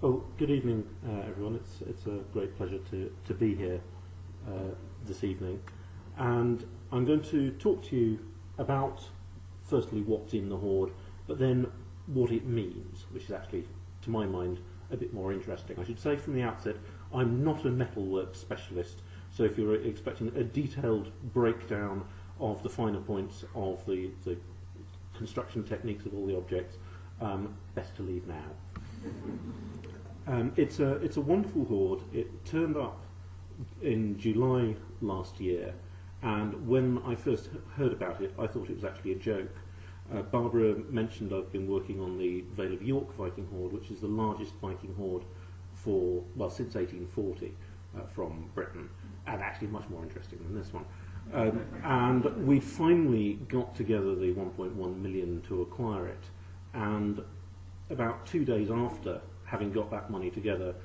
Well, good evening, everyone. It's a great pleasure to be here this evening, and I'm going to talk to you about, firstly, what's in the hoard, but then what it means, which is actually, to my mind, a bit more interesting. I should say from the outset, I'm not a metalwork specialist, so if you're expecting a detailed breakdown of the finer points of the construction techniques of all the objects, best to leave now. It's a wonderful hoard. It turned up in July last year, and when I first heard about it, I thought it was actually a joke. Barbara mentioned I've been working on the Vale of York Viking hoard, which is the largest Viking hoard since 1840 from Britain, and actually much more interesting than this one. And we finally got together the 1.1 million to acquire it, and about 2 days after having got that money together,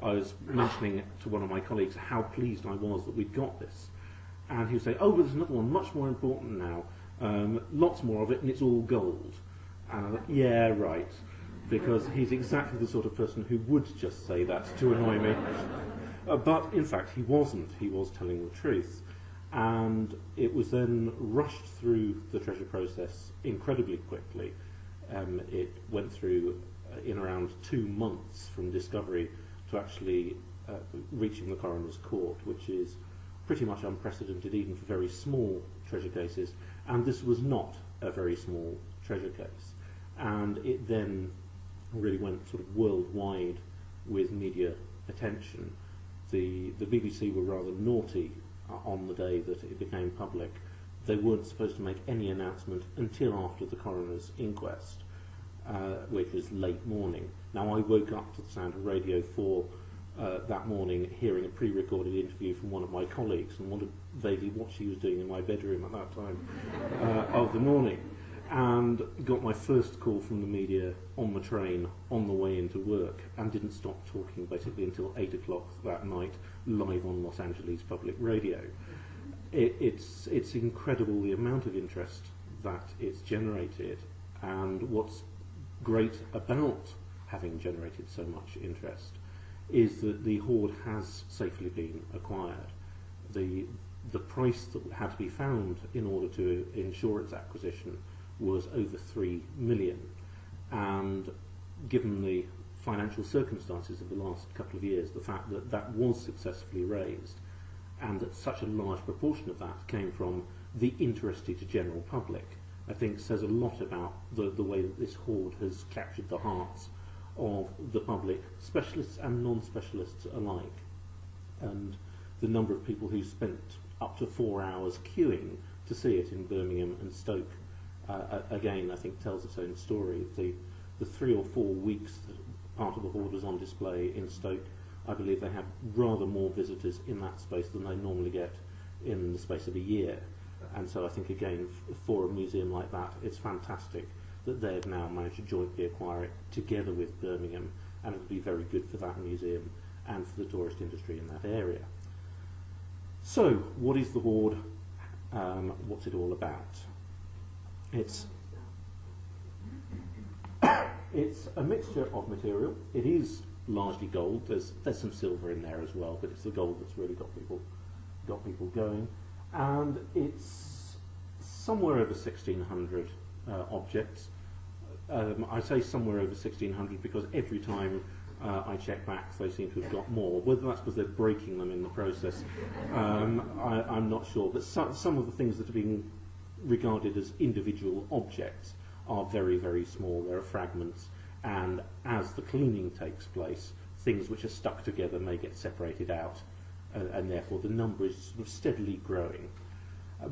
I was mentioning to one of my colleagues how pleased I was that we'd got this. And he was saying, oh, but there's another one much more important now, lots more of it, and it's all gold. And I thought, yeah, right, because he's exactly the sort of person who would just say that to annoy me. But in fact, he wasn't. He was telling the truth. And it was then rushed through the treasure process incredibly quickly. It went through in around 2 months from discovery to actually reaching the coroner's court, which is pretty much unprecedented even for very small treasure cases, and this was not a very small treasure case. And it then really went sort of worldwide with media attention. The BBC were rather naughty on the day that it became public. They weren't supposed to make any announcement until after the coroner's inquest, which was late morning. Now, I woke up to the sound of Radio 4 that morning, hearing a pre-recorded interview from one of my colleagues, and wondered vaguely what she was doing in my bedroom at that time of the morning, and got my first call from the media on the train on the way into work, and didn't stop talking basically until 8 o'clock that night, live on Los Angeles Public Radio. It's incredible the amount of interest that it's generated, and what's great about having generated so much interest is that the hoard has safely been acquired. The price that had to be found in order to ensure its acquisition was over 3 million, and given the financial circumstances of the last couple of years, the fact that that was successfully raised and that such a large proportion of that came from the interested general public, I think says a lot about the way that this hoard has captured the hearts of the public, specialists and non-specialists alike. And the number of people who spent up to 4 hours queuing to see it in Birmingham and Stoke, again, I think tells its own story. The 3 or 4 weeks that part of the hoard was on display in Stoke, I believe they had rather more visitors in that space than they normally get in the space of a year. And so I think, again, for a museum like that, it's fantastic that they've now managed to jointly acquire it together with Birmingham, and it would be very good for that museum and for the tourist industry in that area. So, what is the hoard? What's it all about? It's a mixture of material. It is largely gold. There's some silver in there as well, but it's the gold that's really got people going. And it's somewhere over 1,600 objects. I say somewhere over 1,600 because every time I check back, they seem to have got more. Whether that's because they're breaking them in the process, I'm not sure. But some of the things that are being regarded as individual objects are very, very small. There are fragments, and as the cleaning takes place, things which are stuck together may get separated out, and therefore the number is sort of steadily growing.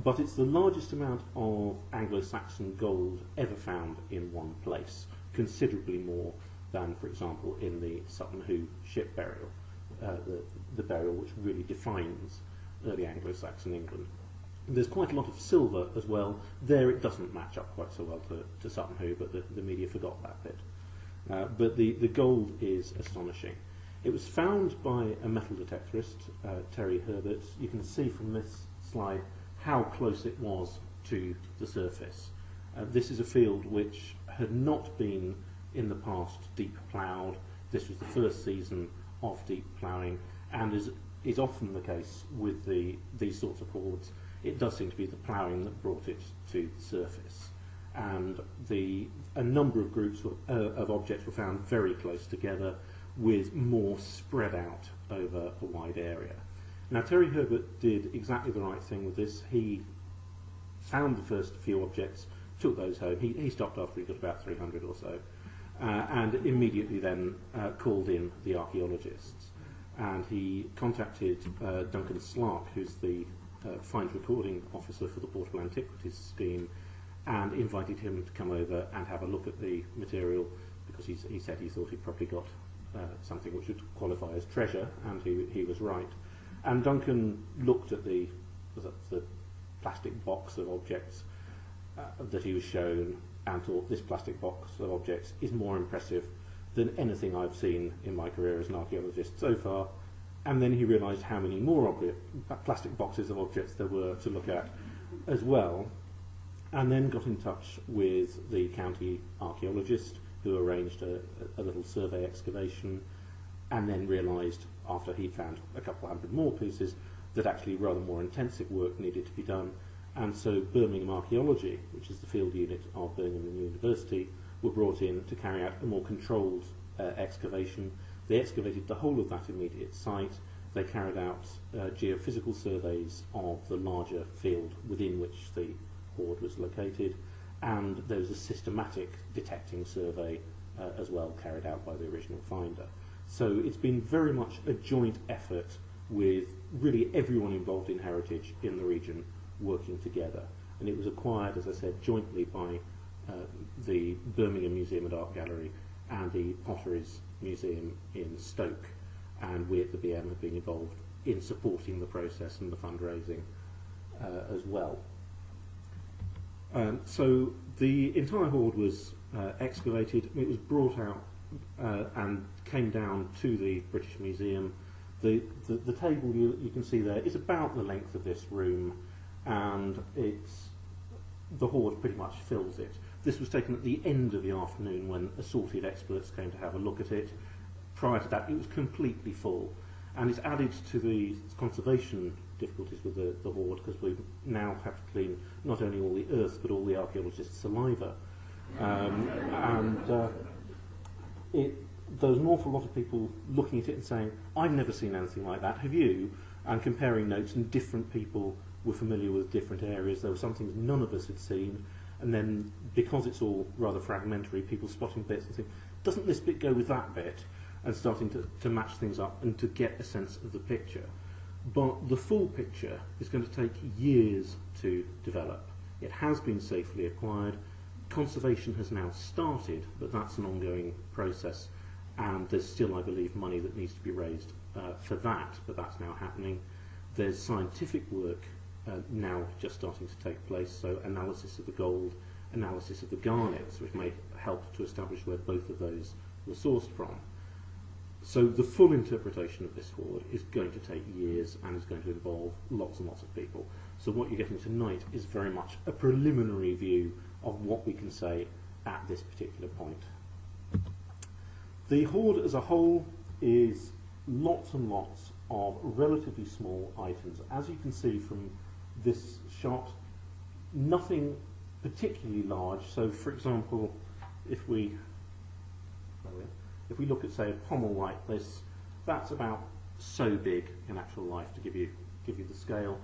But it's the largest amount of Anglo-Saxon gold ever found in one place, considerably more than, for example, in the Sutton Hoo ship burial, the burial which really defines early Anglo-Saxon England. There's quite a lot of silver as well. There it doesn't match up quite so well to Sutton Hoo, but the media forgot that bit. But the gold is astonishing. It was found by a metal detectorist, Terry Herbert. You can see from this slide how close it was to the surface. This is a field which had not been in the past deep ploughed. this was the first season of deep ploughing, and is often the case with these sorts of hoards. It does seem to be the ploughing that brought it to the surface, and a number of groups of objects were found very close together, with more spread out over a wide area. Now, Terry Herbert did exactly the right thing with this. He found the first few objects, took those home. He stopped after he got about 300 or so, and immediately then called in the archaeologists. And he contacted Duncan Slark, who's the Finds Recording Officer for the Portable Antiquities scheme, and invited him to come over and have a look at the material, because he said he thought he'd probably got something which would qualify as treasure, and he was right. And Duncan looked at the plastic box of objects that he was shown and thought, this plastic box of objects is more impressive than anything I've seen in my career as an archaeologist so far. And then he realised how many more plastic boxes of objects there were to look at as well, and then got in touch with the county archaeologist, who arranged a little survey excavation, and then realised, after he'd found a couple of hundred more pieces, that actually rather more intensive work needed to be done. And so Birmingham Archaeology, which is the field unit of Birmingham University, were brought in to carry out a more controlled excavation. They excavated the whole of that immediate site. They carried out geophysical surveys of the larger field within which the hoard was located, and there was a systematic detecting survey as well carried out by the original finder. So it's been very much a joint effort with really everyone involved in heritage in the region working together, and it was acquired, as I said, jointly by the Birmingham Museum and Art Gallery and the Potteries Museum in Stoke, and we at the BM have been involved in supporting the process and the fundraising as well. So the entire hoard was excavated. It was brought out and came down to the British Museum. The table you can see there is about the length of this room, and the hoard pretty much fills it. This was taken at the end of the afternoon when assorted experts came to have a look at it. Prior to that, it was completely full, and it's added to the conservation difficulties with the hoard, because we now have to clean not only all the earth but all the archaeologists' saliva. There was an awful lot of people looking at it and saying, I've never seen anything like that, have you? And comparing notes, and different people were familiar with different areas. There were some things none of us had seen, and then because it's all rather fragmentary, people spotting bits and saying, doesn't this bit go with that bit? And starting to match things up and to get a sense of the picture. But the full picture is going to take years to develop. It has been safely acquired. Conservation has now started, but that's an ongoing process, and there's still, I believe, money that needs to be raised for that, but that's now happening. There's scientific work now just starting to take place, so analysis of the gold, analysis of the garnets, which may help to establish where both of those were sourced from. So the full interpretation of this hoard is going to take years and is going to involve lots and lots of people. So what you're getting tonight is very much a preliminary view of what we can say at this particular point. The hoard as a whole is lots and lots of relatively small items. As you can see from this shot, nothing particularly large. So for example, if we look at, say, a pommel like this, that's about so big in actual life, to give you the scale.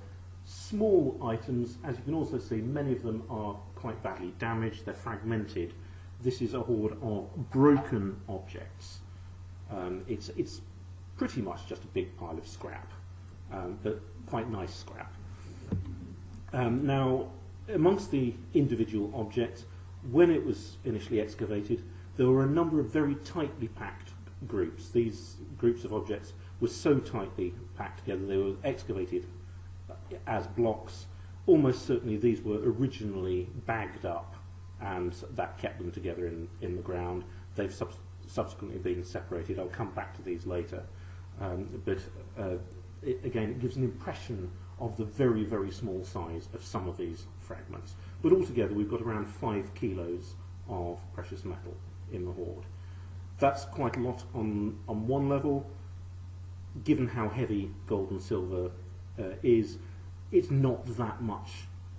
Small items, as you can also see, many of them are quite badly damaged, they're fragmented. This is a hoard of broken objects. It's pretty much just a big pile of scrap, but quite nice scrap. Now, amongst the individual objects, when it was initially excavated, there were a number of very tightly packed groups. These groups of objects were so tightly packed together, they were excavated as blocks. Almost certainly these were originally bagged up, and that kept them together in the ground. They've subsequently been separated. I'll come back to these later. Again, it gives an impression of the very, very small size of some of these fragments. But altogether, we've got around 5 kilos of precious metal in the hoard. That's quite a lot on one level. Given how heavy gold and silver is, it's not that much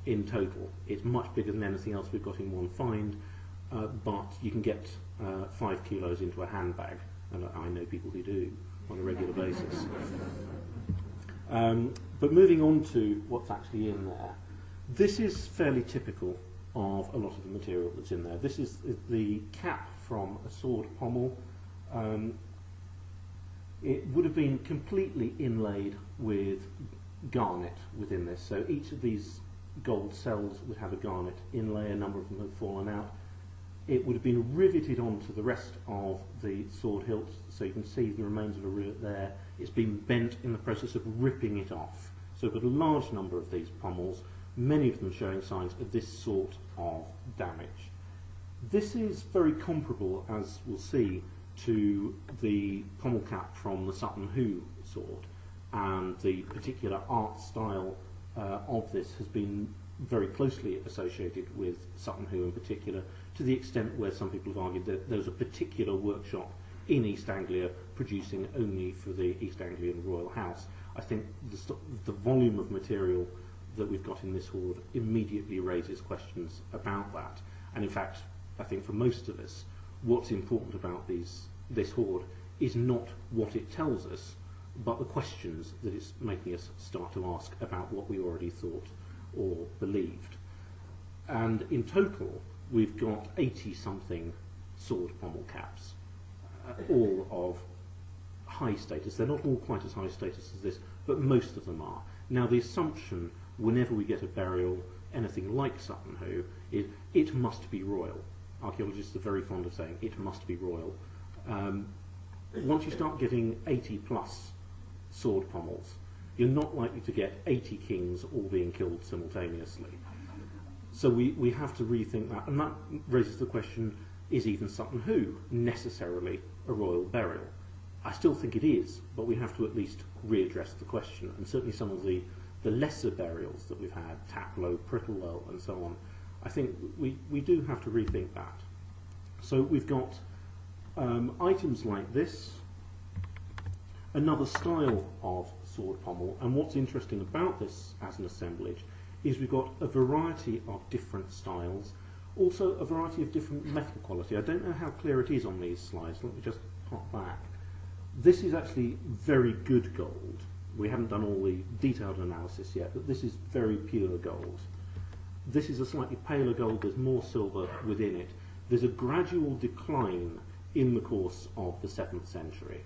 in total. It's much bigger than anything else we've got in one find, but you can get 5 kilos into a handbag, and I know people who do on a regular basis. But moving on to what's actually in there, this is fairly typical of a lot of the material that's in there. This is the cap from a sword pommel. It would have been completely inlaid with garnet within this, so each of these gold cells would have a garnet inlay. A number of them have fallen out. It would have been riveted onto the rest of the sword hilt, so you can see the remains of a rivet there. It's been bent in the process of ripping it off. So we've got a large number of these pommels, many of them showing signs of this sort of damage. This is very comparable, as we'll see, to the pommel cap from the Sutton Hoo sword, and the particular art style of this has been very closely associated with Sutton Hoo in particular, to the extent where some people have argued that there was a particular workshop in East Anglia producing only for the East Anglian royal house. I think the volume of material that we've got in this hoard immediately raises questions about that. And in fact, I think for most of us, what's important about this hoard is not what it tells us, but the questions that it's making us start to ask about what we already thought or believed. And in total, we've got 80-something sword pommel caps, all of high status. They're not all quite as high status as this, but most of them are. Now, the assumption, whenever we get a burial, anything like Sutton Hoo, is it must be royal. Archaeologists are very fond of saying it must be royal. Once you start getting 80-plus sword pommels, you're not likely to get 80 kings all being killed simultaneously. So we have to rethink that, and that raises the question, is even Sutton Hoo necessarily a royal burial? I still think it is, but we have to at least readdress the question, and certainly some of the lesser burials that we've had, Taplow, Prittlewell and so on, I think we do have to rethink that. So we've got items like this, another style of sword pommel, and what's interesting about this as an assemblage is we've got a variety of different styles, also a variety of different metal quality. I don't know how clear it is on these slides, let me just pop back. This is actually very good gold. We haven't done all the detailed analysis yet, but this is very pure gold. This is a slightly paler gold, there's more silver within it. There's a gradual decline in the course of the 7th century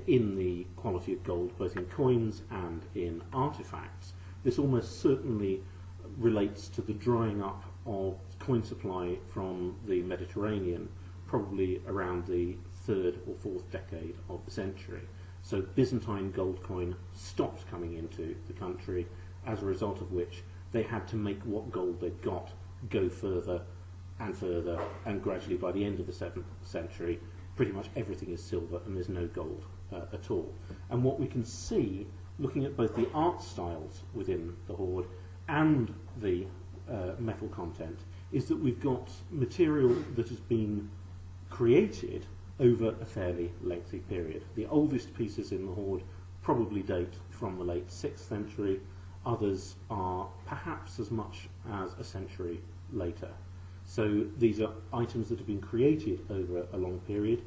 in the quality of gold, both in coins and in artefacts. This almost certainly relates to the drying up of coin supply from the Mediterranean, probably around the 3rd or 4th decade of the century. So Byzantine gold coin stopped coming into the country, as a result of which they had to make what gold they'd got go further and further, and gradually by the end of the 7th century pretty much everything is silver and there's no gold at all. And what we can see, looking at both the art styles within the hoard and the metal content, is that we've got material that has been created over a fairly lengthy period. The oldest pieces in the hoard probably date from the late 6th century, others are perhaps as much as a century later. So these are items that have been created over a long period.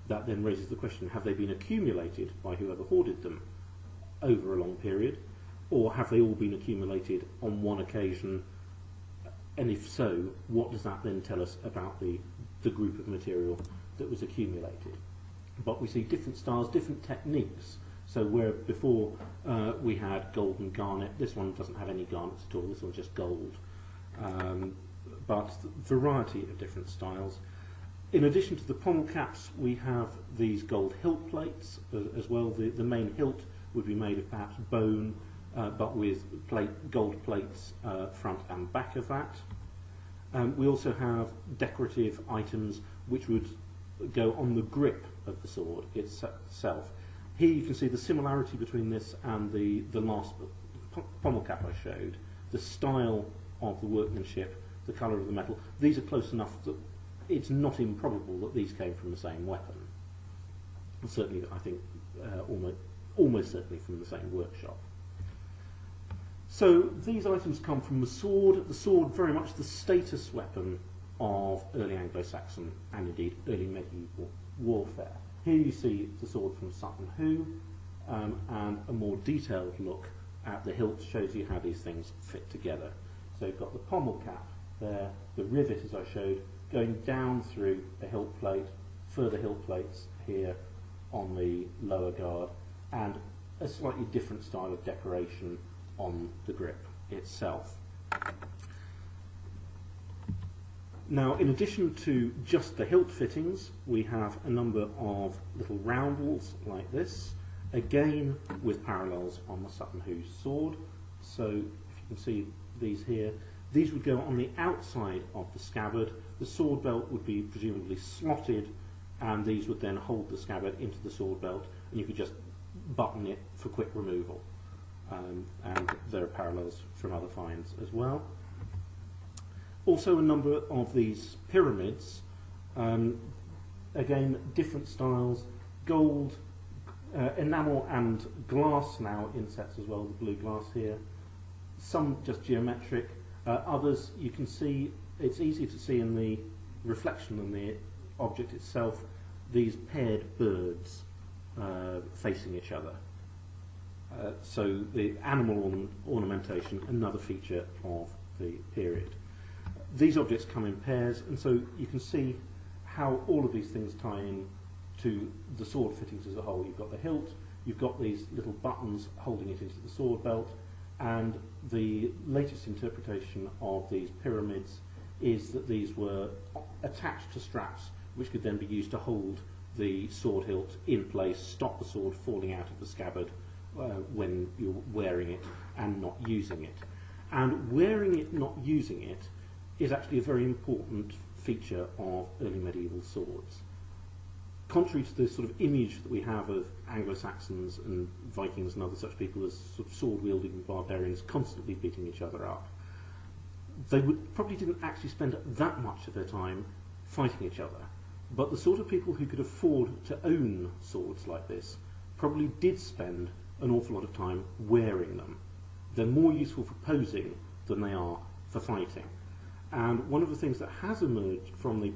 That then raises the question, have they been accumulated by whoever hoarded them over a long period, or have they all been accumulated on one occasion? And if so, what does that then tell us about the group of material that was accumulated? But we see different styles, different techniques. So where before we had gold and garnet, this one doesn't have any garnets at all, this one's just gold. But variety of different styles. In addition to the pommel caps, we have these gold hilt plates as well. The main hilt would be made of perhaps bone, but with gold plates front and back of that. We also have decorative items which would go on the grip of the sword itself. Here you can see the similarity between this and the last pommel cap I showed. The style of the workmanship, the colour of the metal, these are close enough that it's not improbable that these came from the same weapon. Certainly, I think, almost certainly from the same workshop. So these items come from the sword very much the status weapon of early Anglo-Saxon and indeed early medieval warfare. Here you see the sword from Sutton Hoo, and a more detailed look at the hilt shows you how these things fit together. So you've got the pommel cap there, the rivet as I showed, going down through the hilt plate, further hilt plates here on the lower guard, and a slightly different style of decoration on the grip itself. Now, in addition to just the hilt fittings, we have a number of little roundels like this, again with parallels on the Sutton Hoo sword. So if you can see these here, these would go on the outside of the scabbard. The sword belt would be presumably slotted, and these would then hold the scabbard into the sword belt, and you could just button it for quick removal. And there are parallels from other finds as well. Also a number of these pyramids, again different styles, gold, enamel and glass now insets as well, the blue glass here. Some just geometric, others you can see, it's easy to see in the reflection in the object itself, these paired birds facing each other. So the animal ornamentation, another feature of the period. These objects come in pairs, and so you can see how all of these things tie in to the sword fittings as a whole. You've got the hilt, you've got these little buttons holding it into the sword belt, and the latest interpretation of these pyramids is that these were attached to straps which could then be used to hold the sword hilt in place, stop the sword falling out of the scabbard when you're wearing it and not using it. And wearing it, not using it, is actually a very important feature of early medieval swords. Contrary to the sort of image that we have of Anglo-Saxons and Vikings and other such people as sort of sword-wielding barbarians constantly beating each other up, they probably didn't actually spend that much of their time fighting each other. But the sort of people who could afford to own swords like this probably did spend an awful lot of time wearing them. They're more useful for posing than they are for fighting. And one of the things that has emerged from the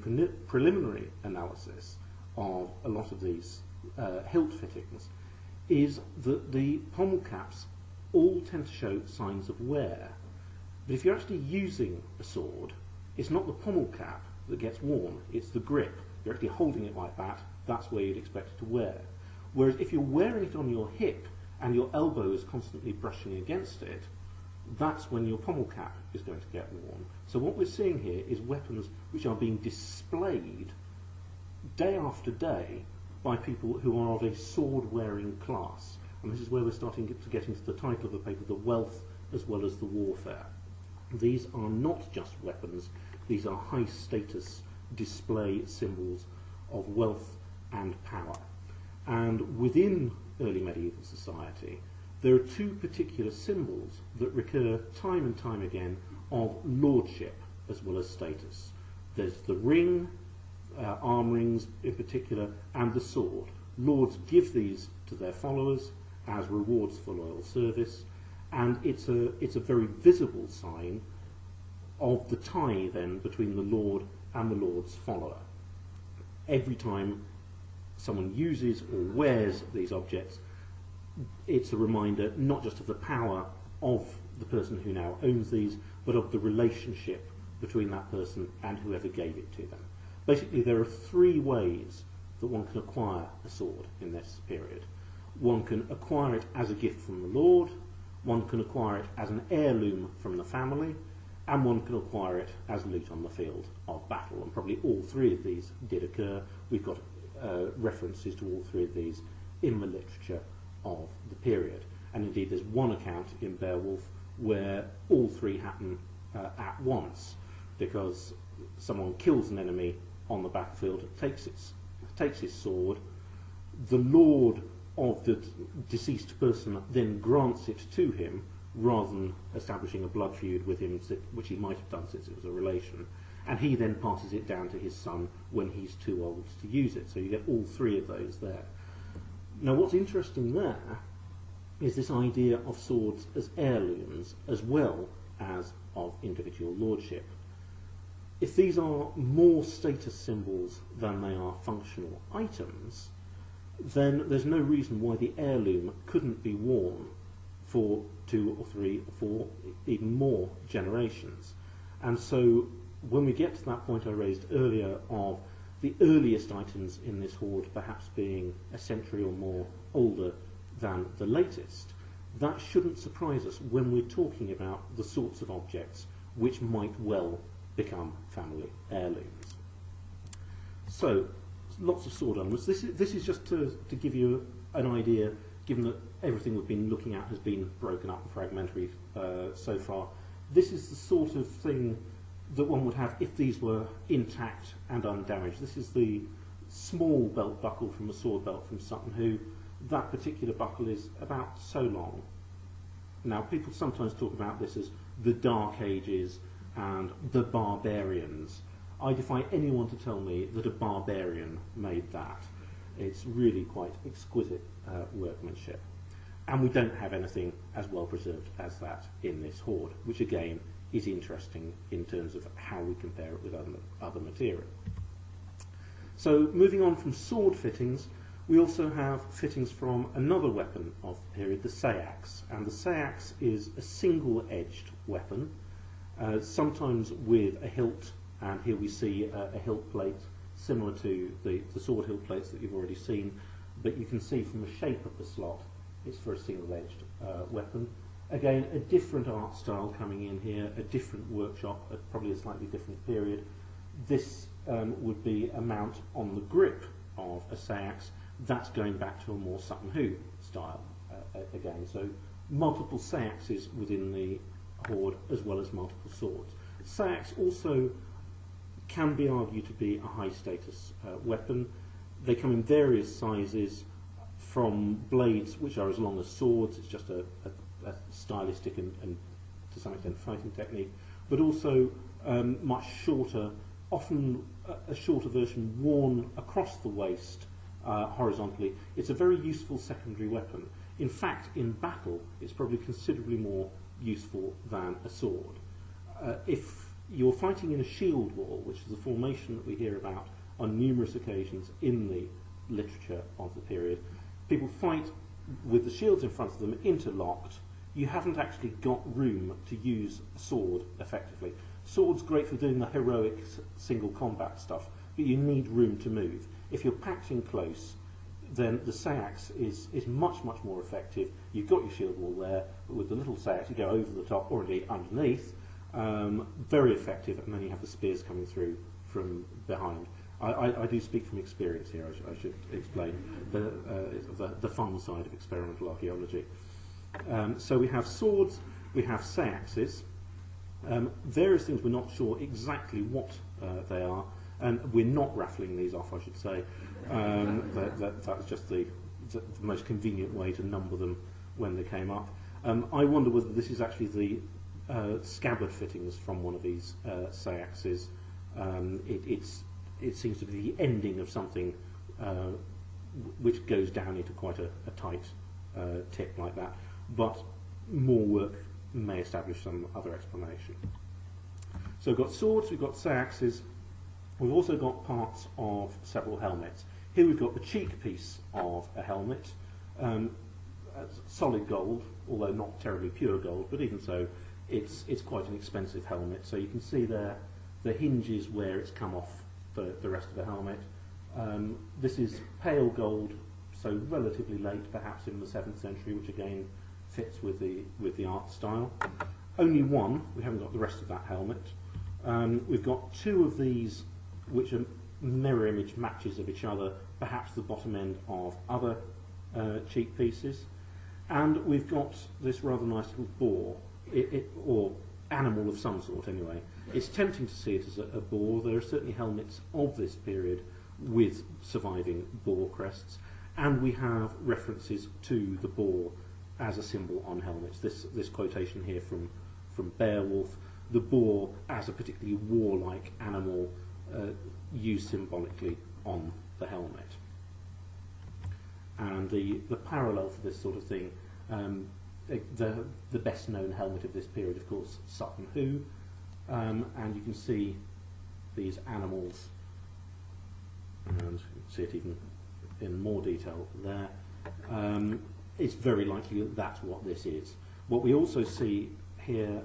preliminary analysis of a lot of these hilt fittings is that the pommel caps all tend to show signs of wear. But if you're actually using a sword, it's not the pommel cap that gets worn, it's the grip. You're actually holding it like that, that's where you'd expect it to wear. Whereas if you're wearing it on your hip and your elbow is constantly brushing against it, that's when your pommel cap is going to get worn. So what we're seeing here is weapons which are being displayed day after day by people who are of a sword-wearing class. And this is where we're starting to get into the title of the paper, the wealth as well as the warfare. These are not just weapons, these are high-status display symbols of wealth and power. And within early medieval society, there are two particular symbols that recur time and time again of lordship as well as status. There's the ring, arm rings in particular, and the sword. Lords give these to their followers as rewards for loyal service, and it's a very visible sign of the tie then between the lord and the lord's follower. Every time someone uses or wears these objects, it's a reminder not just of the power of the person who now owns these, but of the relationship between that person and whoever gave it to them. Basically, there are three ways that one can acquire a sword in this period. One can acquire it as a gift from the lord, one can acquire it as an heirloom from the family, and one can acquire it as loot on the field of battle. And probably all three of these did occur. We've got references to all three of these in the literature of the period. And indeed there's one account in Beowulf where all three happen at once, because someone kills an enemy on the battlefield, takes his sword, the lord of the deceased person then grants it to him rather than establishing a blood feud with him, which he might have done since it was a relation, and he then passes it down to his son when he's too old to use it. So you get all three of those there. Now what's interesting there is this idea of swords as heirlooms as well as of individual lordship. If these are more status symbols than they are functional items, then there's no reason why the heirloom couldn't be worn for 2 or 3 or 4, even more generations. And so when we get to that point I raised earlier of the earliest items in this hoard perhaps being a century or more older than the latest, that shouldn't surprise us when we're talking about the sorts of objects which might well become family heirlooms. So, lots of sword elements. This is just to give you an idea, given that everything we've been looking at has been broken up and fragmentary so far. This is the sort of thing that one would have if these were intact and undamaged. This is the small belt buckle from a sword belt from Sutton Hoo. That particular buckle is about so long. Now, people sometimes talk about this as the Dark Ages and the barbarians. I defy anyone to tell me that a barbarian made that. It's really quite exquisite workmanship. And we don't have anything as well preserved as that in this hoard, which again is interesting in terms of how we compare it with other material. So moving on from sword fittings, we also have fittings from another weapon of the period, the seax. And the seax is a single-edged weapon, sometimes with a hilt, and here we see a hilt plate similar to the sword hilt plates that you've already seen, but you can see from the shape of the slot it's for a single-edged weapon. Again, a different art style coming in here, a different workshop at probably a slightly different period. This would be a mount on the grip of a seax. That's going back to a more Sutton Hoo style again. So multiple seaxes within the hoard as well as multiple swords. Seax also can be argued to be a high status weapon. They come in various sizes, from blades which are as long as swords, it's just a stylistic and to some extent fighting technique, but also much shorter, often a shorter version worn across the waist horizontally. It's a very useful secondary weapon. In fact, in battle, it's probably considerably more useful than a sword. If you're fighting in a shield wall, which is a formation that we hear about on numerous occasions in the literature of the period, people fight with the shields in front of them interlocked. You haven't actually got room to use a sword effectively. Sword's great for doing the heroic single combat stuff, but you need room to move. If you're packed in close, then the seax is much, much more effective. You've got your shield wall there, but with the little seax you go over the top or indeed underneath. Very effective, and then you have the spears coming through from behind. I do speak from experience here. I should explain the fun side of experimental archaeology. So we have swords, we have seaxes, various things we're not sure exactly what they are, and we're not raffling these off, I should say. That's just the most convenient way to number them when they came up. I wonder whether this is actually the scabbard fittings from one of these seaxes. It seems to be the ending of something which goes down into quite a tight tip like that, but more work may establish some other explanation. So we've got swords, we've got seaxes, we've also got parts of several helmets. Here we've got the cheek piece of a helmet, solid gold, although not terribly pure gold, but even so it's quite an expensive helmet. So you can see there the hinges where it's come off the rest of the helmet. This is pale gold, so relatively late, perhaps in the 7th century, which again fits with the art style. Only one, we haven't got the rest of that helmet. We've got two of these which are mirror image matches of each other, perhaps the bottom end of other cheek pieces. And we've got this rather nice little boar, or animal of some sort anyway. It's tempting to see it as a boar. There are certainly helmets of this period with surviving boar crests, and we have references to the boar as a symbol on helmets. This quotation here from Beowulf the boar as a particularly warlike animal used symbolically on the helmet. And the parallel for this sort of thing, the best known helmet of this period, of course, Sutton Hoo, and you can see these animals, and you can see it even in more detail there. It's very likely that that's what this is. What we also see here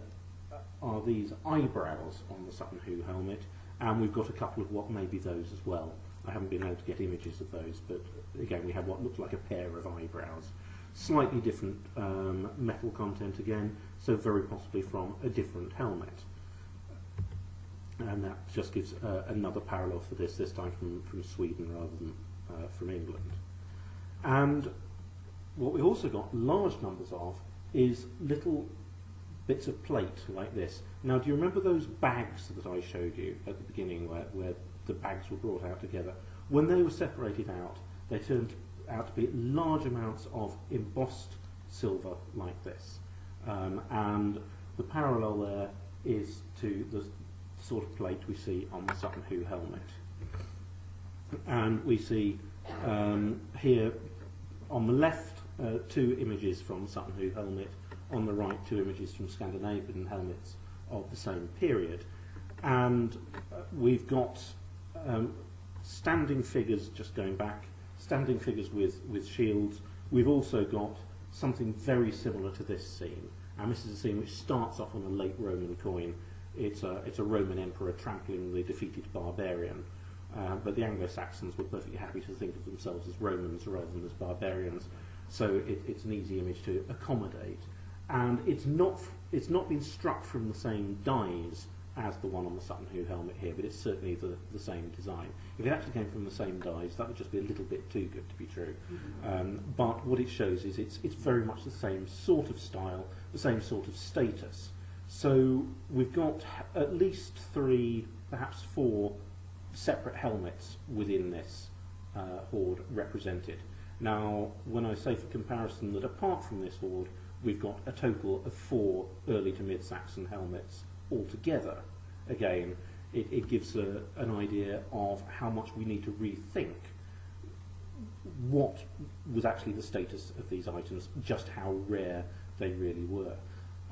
are these eyebrows on the Sutton Hoo helmet, and we've got a couple of what may be those as well. I haven't been able to get images of those, but again we have what looks like a pair of eyebrows. Slightly different metal content again, so very possibly from a different helmet. And that just gives another parallel for this time from Sweden rather than from England. And what we've also got large numbers of is little bits of plate like this. Now, do you remember those bags that I showed you at the beginning where the bags were brought out together? When they were separated out, they turned out to be large amounts of embossed silver like this. And the parallel there is to the sort of plate we see on the Sutton Hoo helmet. And we see here on the left two images from the Sutton Hoo helmet, on the right two images from Scandinavian helmets of the same period. And we've got standing figures, just going back, standing figures with shields. We've also got something very similar to this scene, and this is a scene which starts off on a late Roman coin. It's a Roman emperor trampling the defeated barbarian, but the Anglo Saxons were perfectly happy to think of themselves as Romans rather than as barbarians, so it's an easy image to accommodate. And it's not been struck from the same dies as the one on the Sutton Hoo helmet here, but it's certainly the same design. If it actually came from the same dies, that would just be a little bit too good to be true. But what it shows is it's very much the same sort of style, the same sort of status. So we've got at least 3, perhaps 4 separate helmets within this hoard represented. Now, when I say for comparison that apart from this hoard, we've got a total of 4 early to mid-Saxon helmets altogether. Again, it gives an idea of how much we need to rethink what was actually the status of these items, just how rare they really were.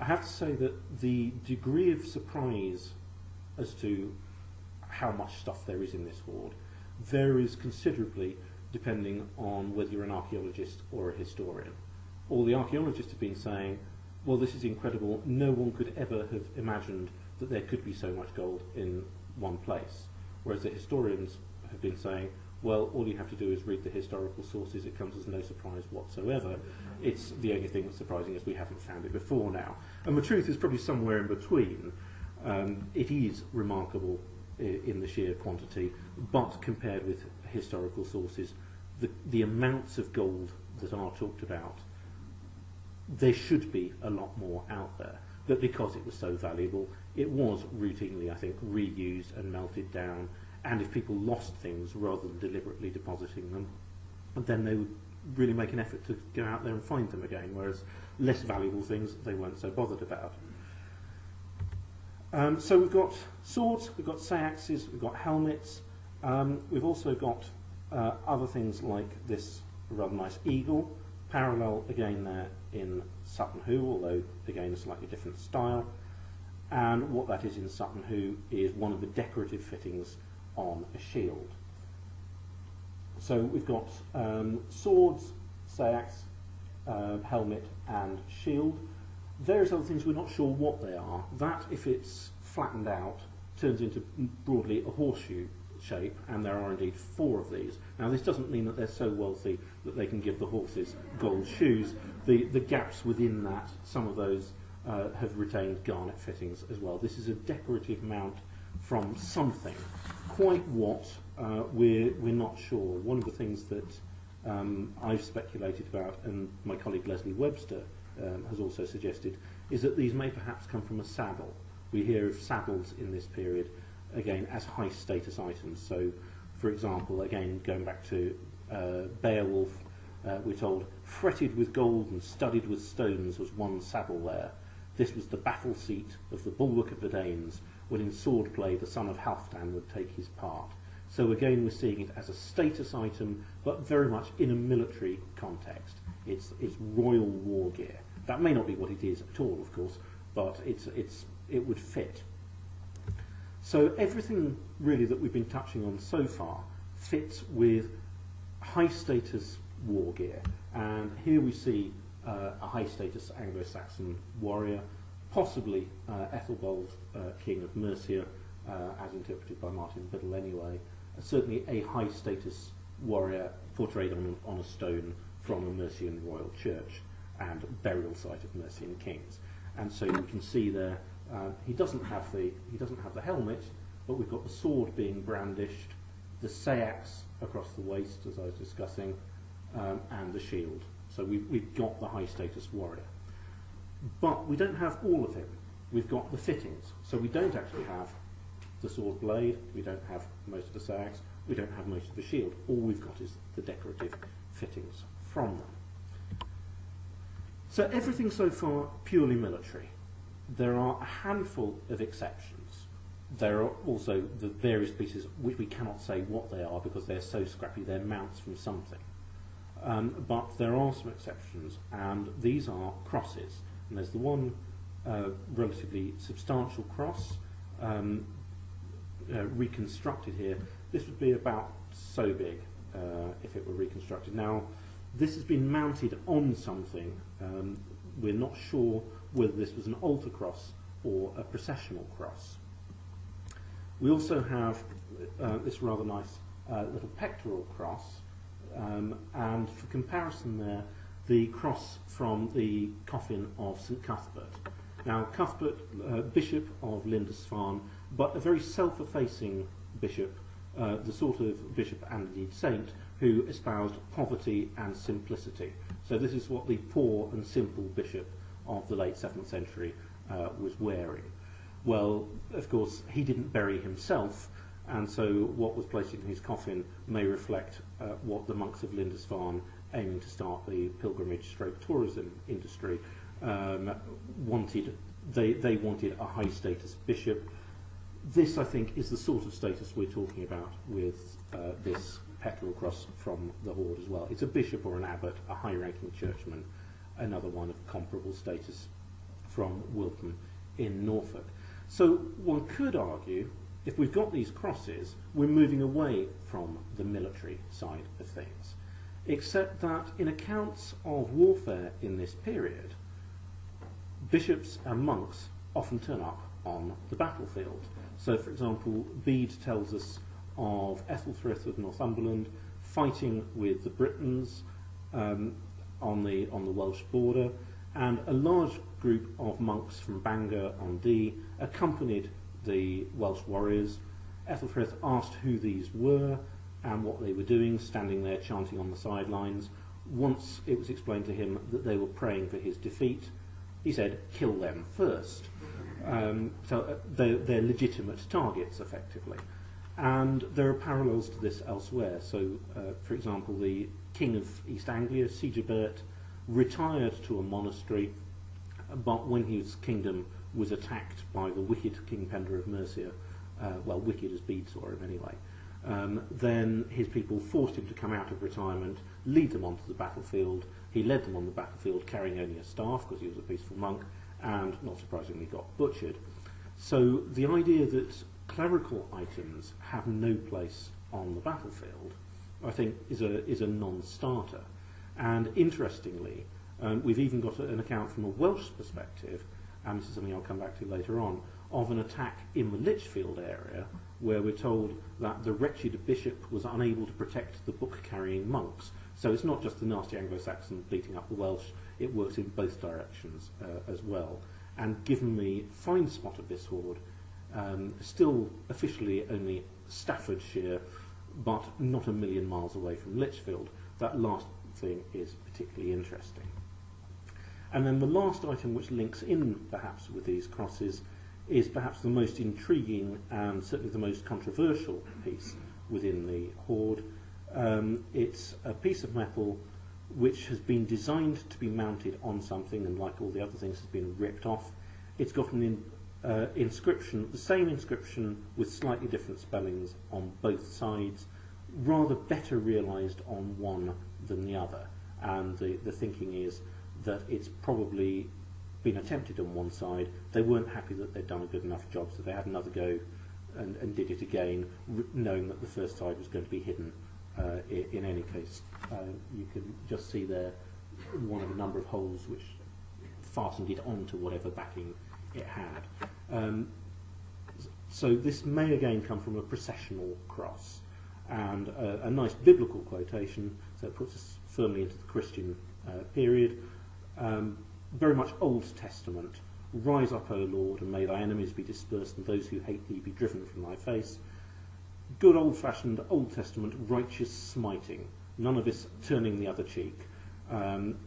I have to say that the degree of surprise as to how much stuff there is in this hoard varies considerably depending on whether you're an archaeologist or a historian. All the archaeologists have been saying, well, this is incredible, no one could ever have imagined that there could be so much gold in one place. Whereas the historians have been saying, well, all you have to do is read the historical sources, it comes as no surprise whatsoever. It's the only thing that's surprising is we haven't found it before now. And the truth is probably somewhere in between. It is remarkable in the sheer quantity, but compared with historical sources, the amounts of gold that are talked about, there should be a lot more out there. But because it was so valuable, it was routinely, I think, reused and melted down. And if people lost things rather than deliberately depositing them, then they would really make an effort to go out there and find them again, whereas less valuable things they weren't so bothered about. So we've got swords, we've got seaxes, we've got helmets, we've also got other things like this rather nice eagle, parallel again there in Sutton Hoo, although again a slightly different style. And what that is in Sutton Hoo is one of the decorative fittings on a shield. So we've got swords, seax, helmet and shield. Various other things we're not sure what they are. That, if it's flattened out, turns into broadly a horseshoe shape, and there are indeed 4 of these. Now this doesn't mean that they're so wealthy that they can give the horses gold shoes. The gaps within that, some of those have retained garnet fittings as well. This is a decorative mount from something. Quite what, we're not sure. One of the things that I've speculated about, and my colleague Leslie Webster has also suggested, is that these may perhaps come from a saddle. We hear of saddles in this period, again, as high status items. So, for example, again, going back to Beowulf, we're told, fretted with gold and studded with stones was one saddle there. this was the battle seat of the bulwark of the Danes, when in swordplay the son of Halfdan would take his part. So again, we're seeing it as a status item, but very much in a military context. It's royal war gear. That may not be what it is at all, of course, but it would fit. So everything really that we've been touching on so far fits with high status war gear. And here we see a high status Anglo Saxon warrior, possibly Ethelbald, King of Mercia, as interpreted by Martin Biddle anyway. Certainly a high status warrior portrayed on a stone from a Mercian royal church and burial site of Mercian kings. And so you can see there, he doesn't have the helmet, but we've got the sword being brandished, the sayax across the waist, as I was discussing, and the shield. So we've got the high status warrior. But we don't have all of him. We've got the fittings. So we don't actually have the sword blade, we don't have most of the sayax, we don't have most of the shield. All we've got is the decorative fittings from them. So everything so far purely military. There are a handful of exceptions. There are also the various pieces which we cannot say what they are because they're so scrappy, they're mounts from something. But there are some exceptions, and these are crosses. And there's the one relatively substantial cross reconstructed here. This would be about so big if it were reconstructed. Now, this has been mounted on something. We're not sure whether this was an altar cross or a processional cross. We also have this rather nice little pectoral cross, and for comparison there, the cross from the coffin of St Cuthbert. Now, Cuthbert, Bishop of Lindisfarne, but a very self-effacing bishop, the sort of bishop and indeed saint who espoused poverty and simplicity. So this is what the poor and simple bishop of the late 7th century was wearing. Well, of course, he didn't bury himself, and so what was placed in his coffin may reflect what the monks of Lindisfarne, aiming to start the pilgrimage stroke tourism industry, wanted. They wanted a high status bishop. This, I think, is the sort of status we're talking about with this pectoral cross from the Hoard as well. It's a bishop or an abbot, a high-ranking churchman, another one of comparable status from Wilton in Norfolk. So one could argue, if we've got these crosses, we're moving away from the military side of things. Except that in accounts of warfare in this period, bishops and monks often turn up on the battlefield. So, for example, Bede tells us of Ethelfrith of Northumberland fighting with the Britons on the Welsh border, and a large group of monks from Bangor on Dee accompanied the Welsh warriors. Ethelfrith asked who these were and what they were doing, standing there chanting on the sidelines. Once it was explained to him that they were praying for his defeat, he said, "Kill them first." So they're legitimate targets, effectively. And there are parallels to this elsewhere. So, for example, the King of East Anglia, Sigebert, retired to a monastery, but when his kingdom was attacked by the wicked King Penda of Mercia, well, wicked as Bede saw him anyway, then his people forced him to come out of retirement, lead them onto the battlefield. He led them on the battlefield carrying only a staff because he was a peaceful monk, and not surprisingly got butchered. So the idea that clerical items have no place on the battlefield, I think, is a non-starter. And interestingly, we've even got an account from a Welsh perspective, and this is something I'll come back to later on, of an attack in the Lichfield area where we're told that the wretched bishop was unable to protect the book-carrying monks. So it's not just the nasty Anglo-Saxon beating up the Welsh, it works in both directions as well. And given the fine spot of this hoard, still officially only Staffordshire, but not a million miles away from Lichfield, that last thing is particularly interesting. And then the last item which links in perhaps with these crosses is perhaps the most intriguing and certainly the most controversial piece within the hoard. It's a piece of metal which has been designed to be mounted on something, and like all the other things has been ripped off. it's got an inscription, the same inscription with slightly different spellings on both sides, rather better realised on one than the other. And the thinking is that it's probably been attempted on one side, they weren't happy that they'd done a good enough job, so they had another go and did it again, knowing that the first side was going to be hidden in any case. You can just see there one of a number of holes which fastened it onto whatever backing it had. So this may again come from a processional cross, and a nice biblical quotation, so it puts us firmly into the Christian period, very much Old Testament. Rise up, O Lord, and may thy enemies be dispersed, and those who hate thee be driven from thy face. Good old-fashioned Old Testament righteous smiting, none of this turning the other cheek.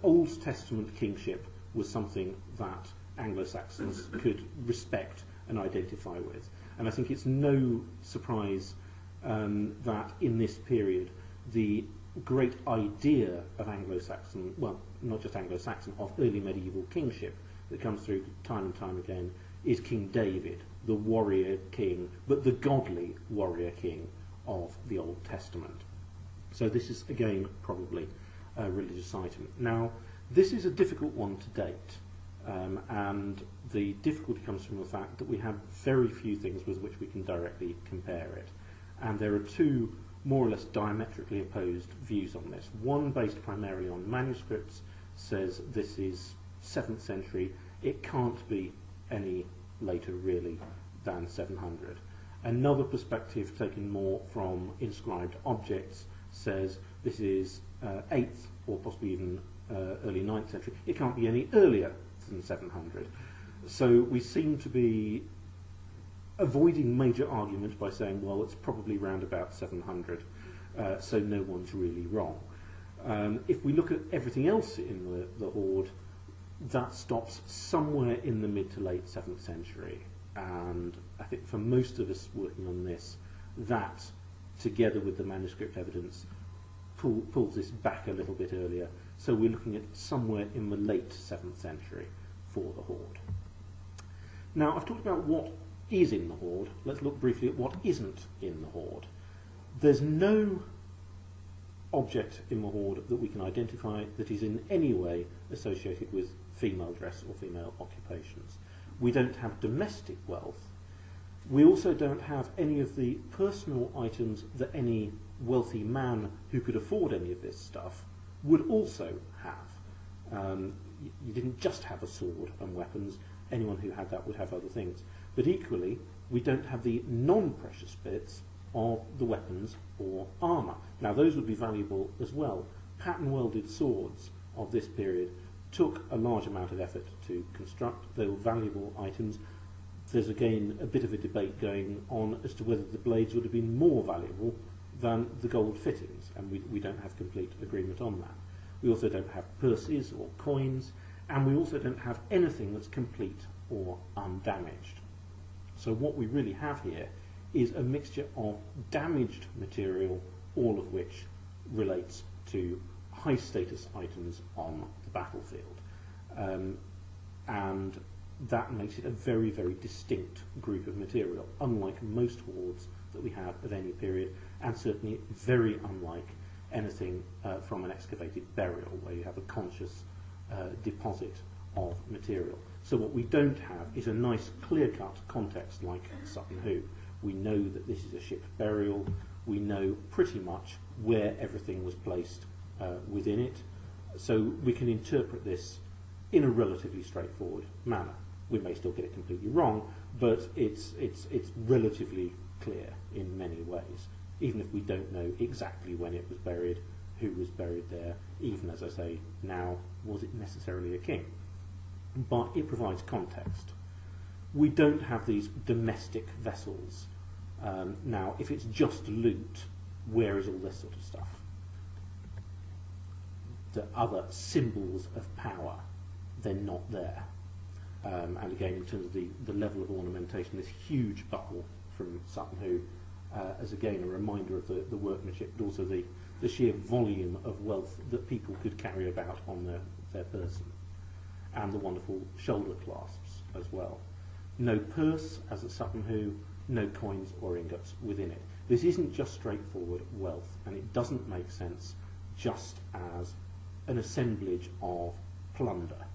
Old Testament kingship was something that Anglo-Saxons could respect and identify with. And I think it's no surprise that in this period the great idea of Anglo-Saxon, well, not just Anglo-Saxon, of early medieval kingship that comes through time and time again is King David, the warrior king, but the godly warrior king of the Old Testament. So this is again probably a religious item. Now this is a difficult one to date, and the difficulty comes from the fact that we have very few things with which we can directly compare it, and there are two more or less diametrically opposed views on this. One based primarily on manuscripts says this is 7th century, it can't be any later really than 700. Another perspective taken more from inscribed objects says this is 8th or possibly even early 9th century. It can't be any earlier than 700. So we seem to be avoiding major argument by saying, well, it's probably round about 700, so no one's really wrong. If we look at everything else in the hoard, that stops somewhere in the mid to late 7th century. And I think for most of us working on this, that, together with the manuscript evidence, pulls this back a little bit earlier. So we're looking at somewhere in the late 7th century for the hoard. Now, I've talked about what is in the hoard. Let's look briefly at what isn't in the hoard. There's no object in the hoard that we can identify that is in any way associated with female dress or female occupations. We don't have domestic wealth. We also don't have any of the personal items that any wealthy man who could afford any of this stuff would also have. You didn't just have a sword and weapons. Anyone who had that would have other things. But equally, we don't have the non-precious bits of the weapons or armour. Now those would be valuable as well. Pattern welded swords of this period took a large amount of effort to construct. They were valuable items. There's again a bit of a debate going on as to whether the blades would have been more valuable than the gold fittings, and we don't have complete agreement on that. We also don't have purses or coins, and we also don't have anything that's complete or undamaged. So what we really have here is a mixture of damaged material, all of which relates to high status items on the battlefield. And that makes it a very, very distinct group of material, unlike most hoards that we have of any period, and certainly very unlike anything from an excavated burial, where you have a conscious deposit of material. So what we don't have is a nice clear-cut context like Sutton Hoo. We know that this is a ship burial. We know pretty much where everything was placed within it. So we can interpret this in a relatively straightforward manner. We may still get it completely wrong, but it's relatively clear in many ways, even if we don't know exactly when it was buried, who was buried there, even, as I say, now, was it necessarily a king? But it provides context. We don't have these domestic vessels. Now, if it's just loot, where is all this sort of stuff? The other symbols of power, they're not there. And again, in terms of the level of ornamentation, this huge buckle from Sutton Hoo, as again a reminder of the workmanship, but also the sheer volume of wealth that people could carry about on their person. and the wonderful shoulder clasps as well. No purse as at Sutton Hoo, no coins or ingots within it. This isn't just straightforward wealth, and it doesn't make sense just as an assemblage of plunder.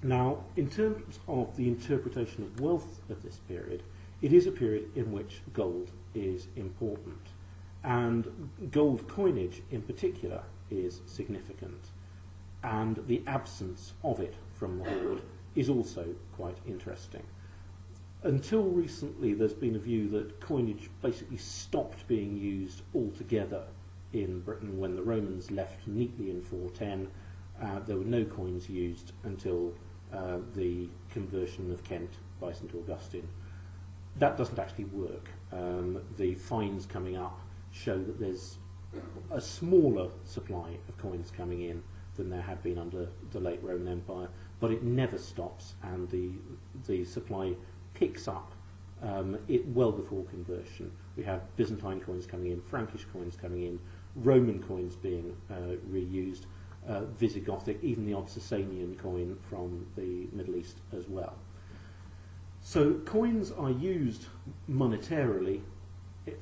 Now, in terms of the interpretation of wealth of this period, it is a period in which gold is important, and gold coinage in particular is significant, and the absence of it from the hoard is also quite interesting. Until recently, there's been a view that coinage basically stopped being used altogether in Britain when the Romans left neatly in 410. There were no coins used until the conversion of Kent by St Augustine. That doesn't actually work. The finds coming up show that there's a smaller supply of coins coming in than there had been under the late Roman Empire, but it never stops, and the supply picks up it well before conversion. We have Byzantine coins coming in, Frankish coins coming in, Roman coins being reused, Visigothic, even the odd Sasanian coin from the Middle East as well. So coins are used monetarily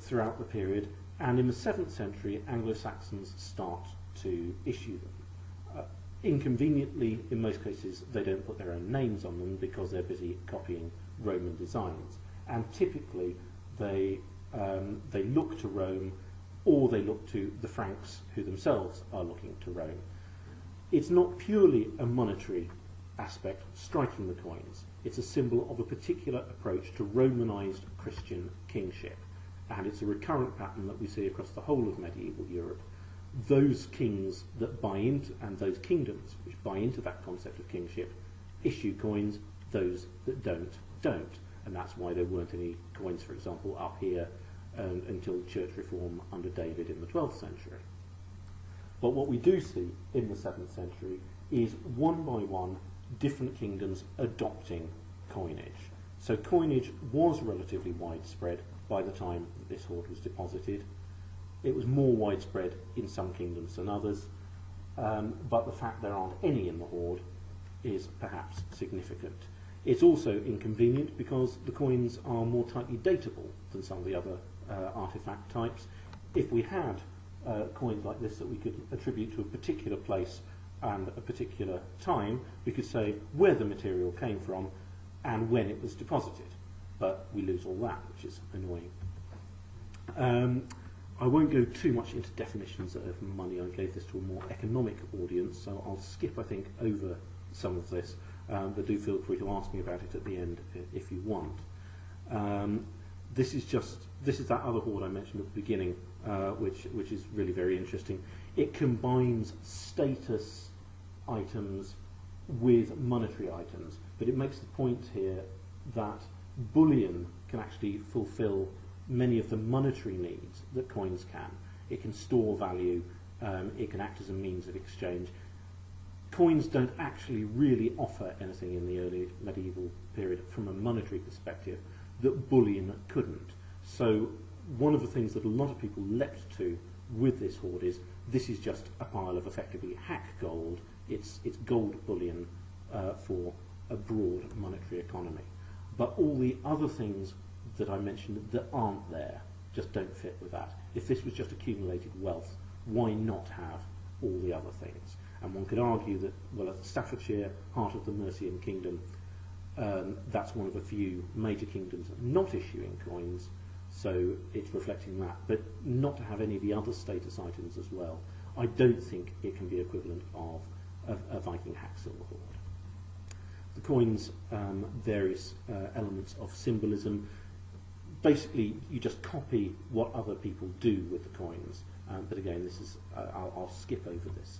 throughout the period, and in the 7th century Anglo-Saxons start to issue them. Inconveniently, in most cases, they don't put their own names on them because they're busy copying Roman designs, and typically they look to Rome, or they look to the Franks, who themselves are looking to Rome. It's not purely a monetary aspect striking the coins. It's a symbol of a particular approach to Romanized Christian kingship, and it's a recurrent pattern that we see across the whole of medieval Europe. Those kings that buy into, and those kingdoms which buy into that concept of kingship, issue coins. Those that don't. And that's why there weren't any coins, for example, up here until church reform under David in the 12th century. But what we do see in the 7th century is one by one different kingdoms adopting coinage. So coinage was relatively widespread by the time that this hoard was deposited. It was more widespread in some kingdoms than others, but the fact there aren't any in the hoard is perhaps significant. It's also inconvenient because the coins are more tightly datable than some of the other artifact types. If we had coins like this that we could attribute to a particular place and a particular time, we could say where the material came from and when it was deposited, but we lose all that, which is annoying. I won't go too much into definitions of money. I gave this to a more economic audience, so I'll skip, I think, over some of this, but do feel free to ask me about it at the end if you want. This is that other hoard I mentioned at the beginning, which is really very interesting. It combines status items with monetary items, but it makes the point here that bullion can actually fulfill many of the monetary needs that coins can. It can store value, it can act as a means of exchange. Coins don't actually really offer anything in the early medieval period from a monetary perspective that bullion couldn't. So one of the things that a lot of people leapt to with this hoard is this is just a pile of effectively hack gold. It's gold bullion for a broad monetary economy. But all the other things that I mentioned that aren't there just don't fit with that. If this was just accumulated wealth, why not have all the other things? And one could argue that, well, at Staffordshire, heart of the Mercian kingdom, that's one of the few major kingdoms not issuing coins, so it's reflecting that. But not to have any of the other status items as well, I don't think it can be equivalent of a Viking hack silver hoard. The coins, various elements of symbolism. Basically, you just copy what other people do with the coins. But again, this is I'll skip over this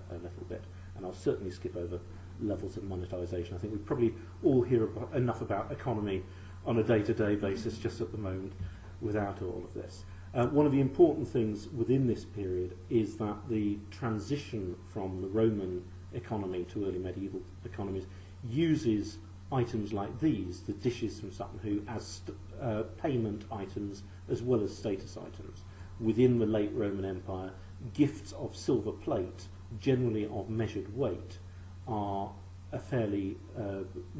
a little bit, and I'll certainly skip over levels of monetization. I think we probably all hear enough about economy on a day-to-day basis just at the moment without all of this. One of the important things within this period is that the transition from the Roman economy to early medieval economies uses items like these, the dishes from Sutton Hoo, as payment items as well as status items. Within the late Roman Empire, gifts of silver plate, generally of measured weight, are a fairly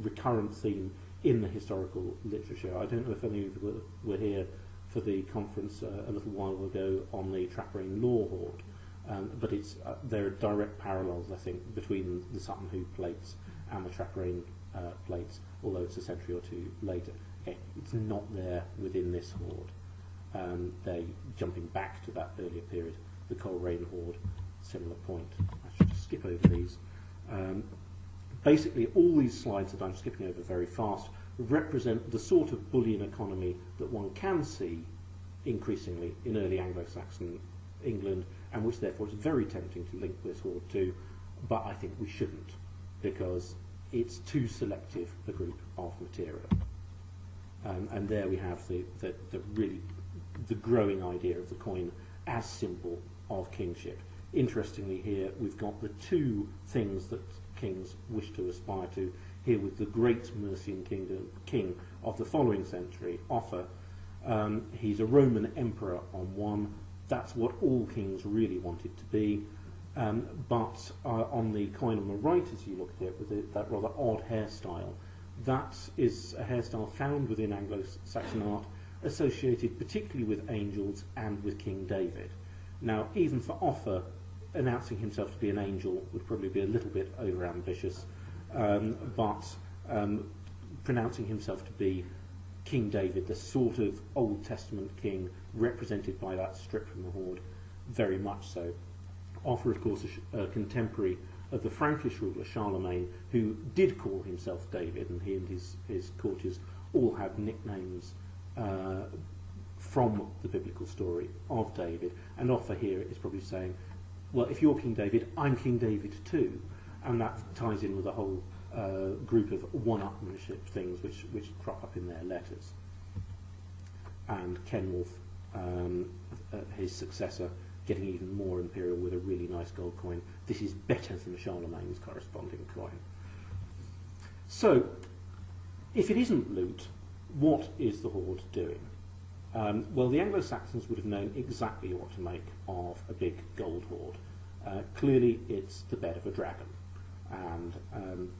recurrent theme in the historical literature. I don't know if any of you were here for the conference a little while ago on the Trappering Law Hoard, but there are direct parallels, I think, between the Sutton Hoo plates and the Trappering plates, although it's a century or two later. Okay, it's not there within this hoard. They're jumping back to that earlier period. The Coleraine Hoard, similar point. I should just skip over these. Basically, all these slides that I'm skipping over very fast represent the sort of bullion economy that one can see increasingly in early Anglo-Saxon England, and which therefore is very tempting to link this hoard to, but I think we shouldn't, because it's too selective a group of material. And there we have the growing idea of the coin as symbol of kingship. Interestingly, here we've got the two things that kings wish to aspire to. Here with the great Mercian king of the following century, Offa. He's a Roman emperor on one. That's what all kings really wanted to be. But on the coin on the right, as you look at it, with that rather odd hairstyle, that is a hairstyle found within Anglo-Saxon art, associated particularly with angels and with King David. Now, even for Offa, announcing himself to be an angel would probably be a little bit over-ambitious, but pronouncing himself to be King David, the sort of Old Testament king represented by that strip from the hoard, very much so. Offa, of course, a contemporary of the Frankish ruler Charlemagne, who did call himself David, and he and his courtiers all had nicknames from the biblical story of David. And Offa here is probably saying, well, if you're King David, I'm King David too. And that ties in with a whole group of one-upmanship things which crop up in their letters. And Kenwulf, his successor, getting even more imperial with a really nice gold coin. This is better than Charlemagne's corresponding coin. So, if it isn't loot, what is the hoard doing? Well, the Anglo-Saxons would have known exactly what to make of a big gold hoard. Clearly, it's the bed of a dragon. And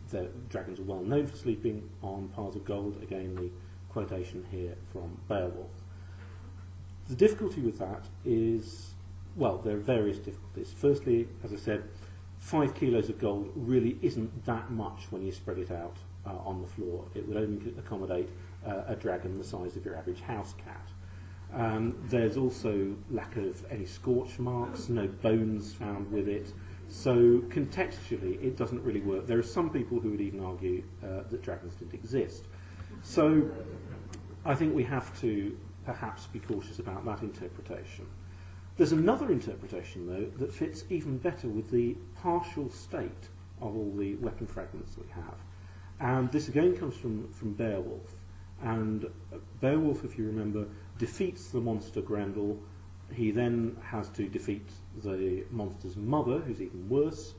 the dragons are well known for sleeping on piles of gold. Again, the quotation here from Beowulf. The difficulty with that is, well, there are various difficulties. Firstly, as I said, 5 kilos of gold really isn't that much when you spread it out on the floor. It would only accommodate a dragon the size of your average house cat. There's also lack of any scorch marks, no bones found with it. So contextually, it doesn't really work. There are some people who would even argue that dragons didn't exist. So I think we have to perhaps be cautious about that interpretation. There's another interpretation, though, that fits even better with the partial state of all the weapon fragments that we have. And this again comes from Beowulf. And Beowulf, if you remember, defeats the monster Grendel. He then has to defeat the monster's mother, who's even worse.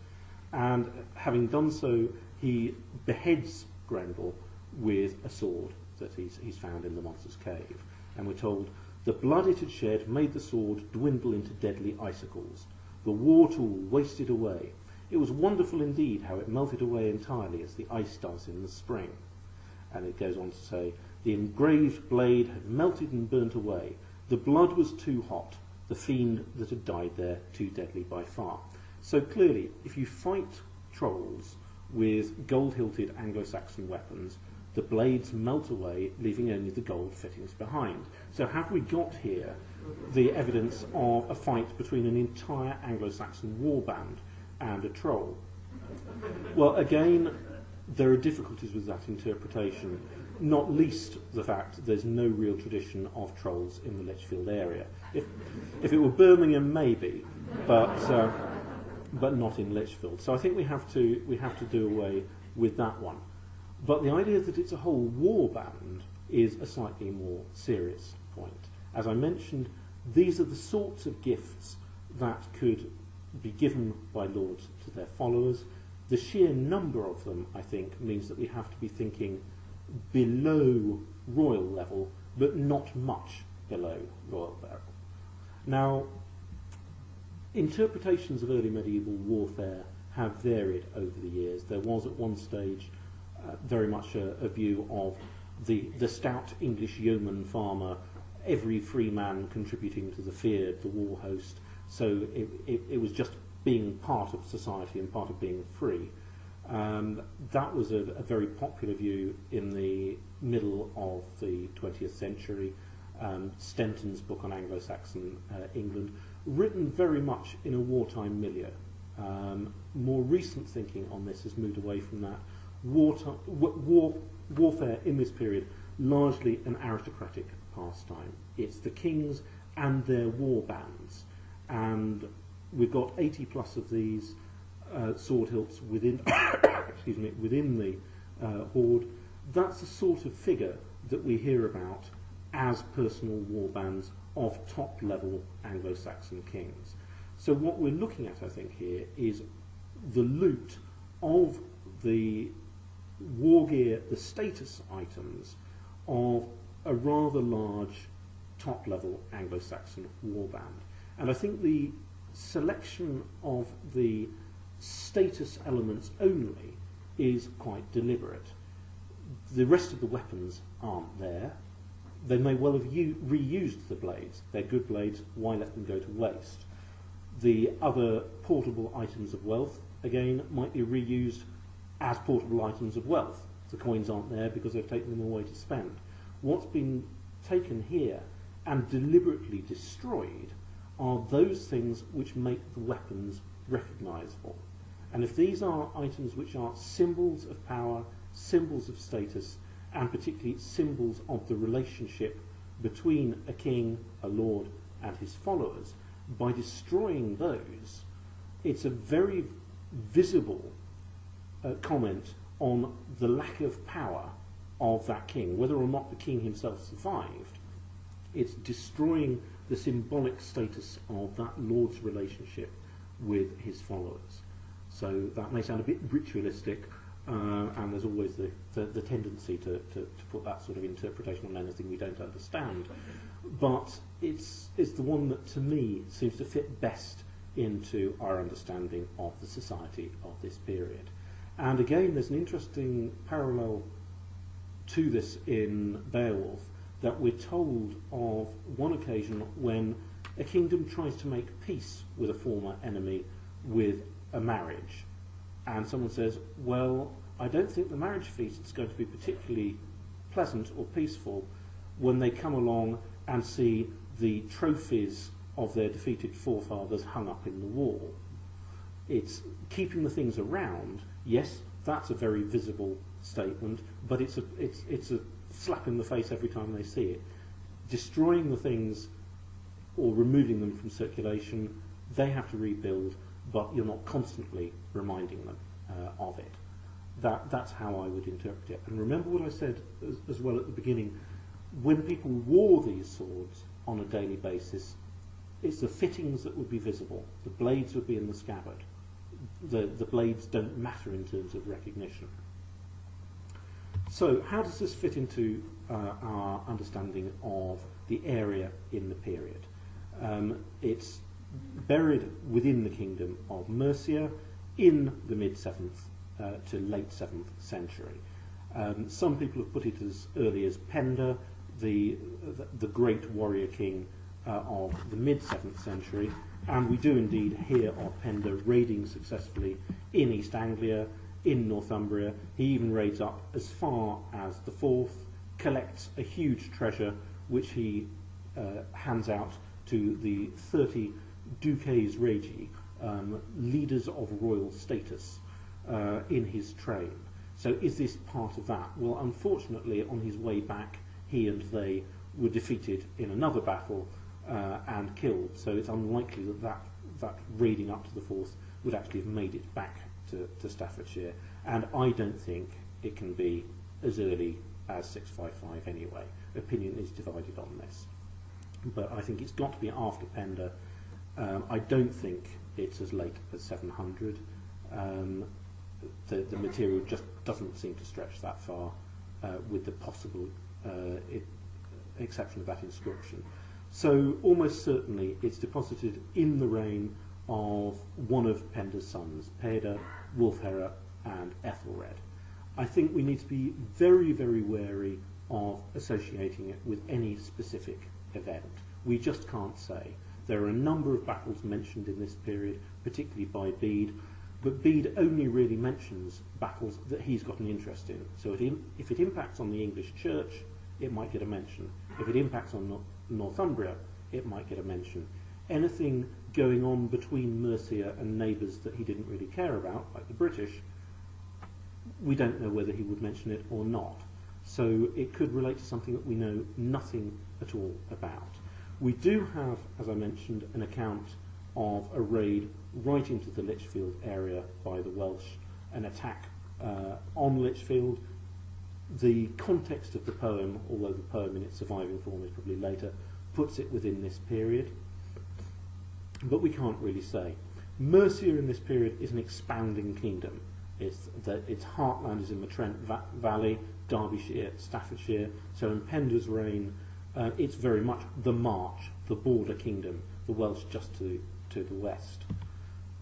And having done so, he beheads Grendel with a sword that he's found in the monster's cave. And we're told, the blood it had shed made the sword dwindle into deadly icicles. The war tool wasted away. It was wonderful indeed how it melted away entirely as the ice does in the spring. And it goes on to say, the engraved blade had melted and burnt away. The blood was too hot. The fiend that had died there too deadly by far. So clearly, if you fight trolls with gold-hilted Anglo-Saxon weapons, the blades melt away, leaving only the gold fittings behind. So have we got here the evidence of a fight between an entire Anglo-Saxon warband and a troll? Well, again, there are difficulties with that interpretation, not least the fact that there's no real tradition of trolls in the Lichfield area. If it were Birmingham, maybe, but not in Lichfield. So I think we have to do away with that one. But the idea that it's a whole war band is a slightly more serious point. As I mentioned, these are the sorts of gifts that could be given by lords to their followers. The sheer number of them, I think, means that we have to be thinking below royal level, but not much below royal level. Now, interpretations of early medieval warfare have varied over the years. There was at one stage very much a view of the stout English yeoman farmer, every free man contributing to the feared, the war host. So it was just being part of society and part of being free. That was a very popular view in the middle of the 20th century. Stenton's book on Anglo Saxon England, written very much in a wartime milieu. More recent thinking on this has moved away from that. Warfare in this period, largely an aristocratic pastime. It's the kings and their war bands, and we've got 80 plus of these sword hilts within excuse me, within the hoard. That's the sort of figure that we hear about as personal war bands of top level Anglo-Saxon kings. So what we're looking at, I think, here is the loot of the war gear, the status items of a rather large top level Anglo-Saxon war band. And I think the selection of the status elements only is quite deliberate. The rest of the weapons aren't there. They may well have reused the blades. They're good blades, why let them go to waste? The other portable items of wealth, again, might be reused as portable items of wealth. The coins aren't there because they've taken them away to spend. What's been taken here and deliberately destroyed are those things which make the weapons recognisable. And if these are items which are symbols of power, symbols of status, and particularly symbols of the relationship between a king, a lord, and his followers, by destroying those, it's a very visible comment on the lack of power of that king. Whether or not the king himself survived, it's destroying the symbolic status of that lord's relationship with his followers. So that may sound a bit ritualistic, and there's always the tendency to put that sort of interpretation on anything we don't understand. But it's the one that, to me, seems to fit best into our understanding of the society of this period. And again, there's an interesting parallel to this in Beowulf, that we're told of one occasion when a kingdom tries to make peace with a former enemy with a marriage. And someone says, well, I don't think the marriage feast is going to be particularly pleasant or peaceful when they come along and see the trophies of their defeated forefathers hung up in the wall. It's keeping the things around. Yes, that's a very visible statement, but it's a slap in the face every time they see it. Destroying the things or removing them from circulation, they have to rebuild, but you're not constantly reminding them of it. That's how I would interpret it. And remember what I said as well at the beginning, when people wore these swords on a daily basis, it's the fittings that would be visible. The blades would be in the scabbard. The blades don't matter in terms of recognition. So how does this fit into our understanding of the area in the period? It's buried within the kingdom of Mercia in the mid-7th to late 7th century. Some people have put it as early as Penda, the great warrior king of the mid-7th century, and we do indeed hear of Penda raiding successfully in East Anglia, in Northumbria. He even raids up as far as the Forth, collects a huge treasure which he hands out to the 30 duces regi, leaders of royal status in his train. So is this part of that? Well, unfortunately, on his way back, he and they were defeated in another battle and killed. So it's unlikely that raiding up to the Forth would actually have made it back to Staffordshire. And I don't think it can be as early as 655 anyway. Opinion is divided on this. But I think it's got to be after Penda. I don't think it's as late as 700. The material just doesn't seem to stretch that far, with the possible exception of that inscription. So almost certainly it's deposited in the reign of one of Penda's sons, Peda, Wulfhere and Ethelred. I think we need to be very, very wary of associating it with any specific event. We just can't say. There are a number of battles mentioned in this period, particularly by Bede, but Bede only really mentions battles that he's got an interest in. So if it impacts on the English church, it might get a mention. If it impacts on Northumbria, it might get a mention. Anything going on between Mercia and neighbours that he didn't really care about, like the British, we don't know whether he would mention it or not. So it could relate to something that we know nothing at all about. We do have, as I mentioned, an account of a raid right into the Lichfield area by the Welsh, an attack on Lichfield. The context of the poem, although the poem in its surviving form is probably later, puts it within this period, but we can't really say. Mercia in this period is an expanding kingdom. Its heartland is in the Trent Valley, Derbyshire, Staffordshire, so in Penda's reign it's very much the March, the border kingdom, the Welsh just to the west.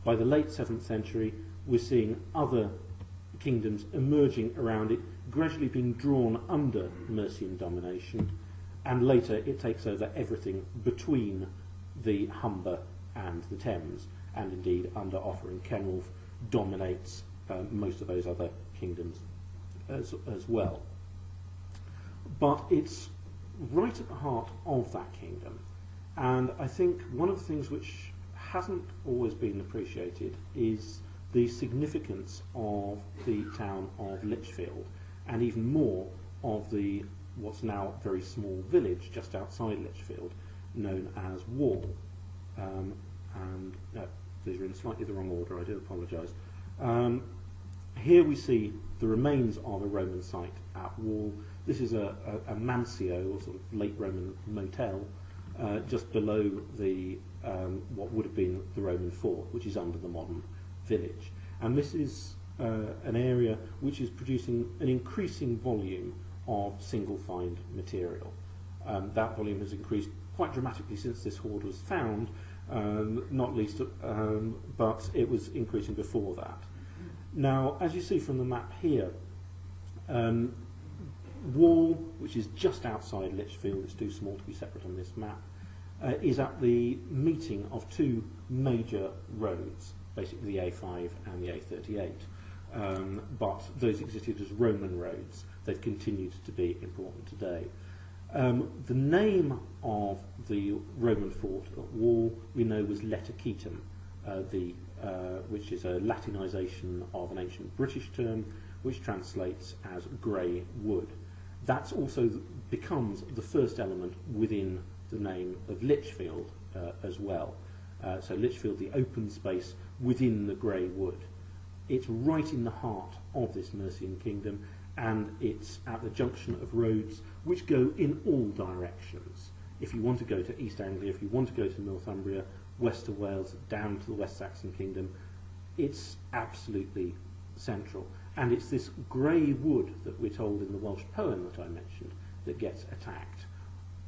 By the late 7th century, we're seeing other kingdoms emerging around it, gradually being drawn under Mercian domination, and later it takes over everything between the Humber and the Thames, and indeed under Offa and Kenwulf dominates most of those other kingdoms as well. But it's right at the heart of that kingdom, and I think one of the things which hasn't always been appreciated is the significance of the town of Lichfield, and even more of the what's now very small village just outside Lichfield known as Wall. These are in slightly the wrong order, I do apologise. Here we see the remains of a Roman site at Wall. This is a mansio, or sort of late Roman motel, just below the what would have been the Roman fort, which is under the modern village. And this is an area which is producing an increasing volume of single find material. That volume has increased quite dramatically since this hoard was found, not least, but it was increasing before that. Now, as you see from the map here, Wall, which is just outside Lichfield, it's too small to be separate on this map, is at the meeting of two major roads, basically the A5 and the A38. But those existed as Roman roads. They've continued to be important today. The name of the Roman fort at Wall, we know, was Letacetum, which is a Latinisation of an ancient British term, which translates as grey wood. That also becomes the first element within the name of Lichfield as well. So Lichfield, the open space within the grey wood. It's right in the heart of this Mercian kingdom, and it's at the junction of roads which go in all directions. If you want to go to East Anglia, if you want to go to Northumbria, west of Wales, down to the West Saxon kingdom, it's absolutely central. And it's this grey wood that we're told in the Welsh poem that I mentioned that gets attacked.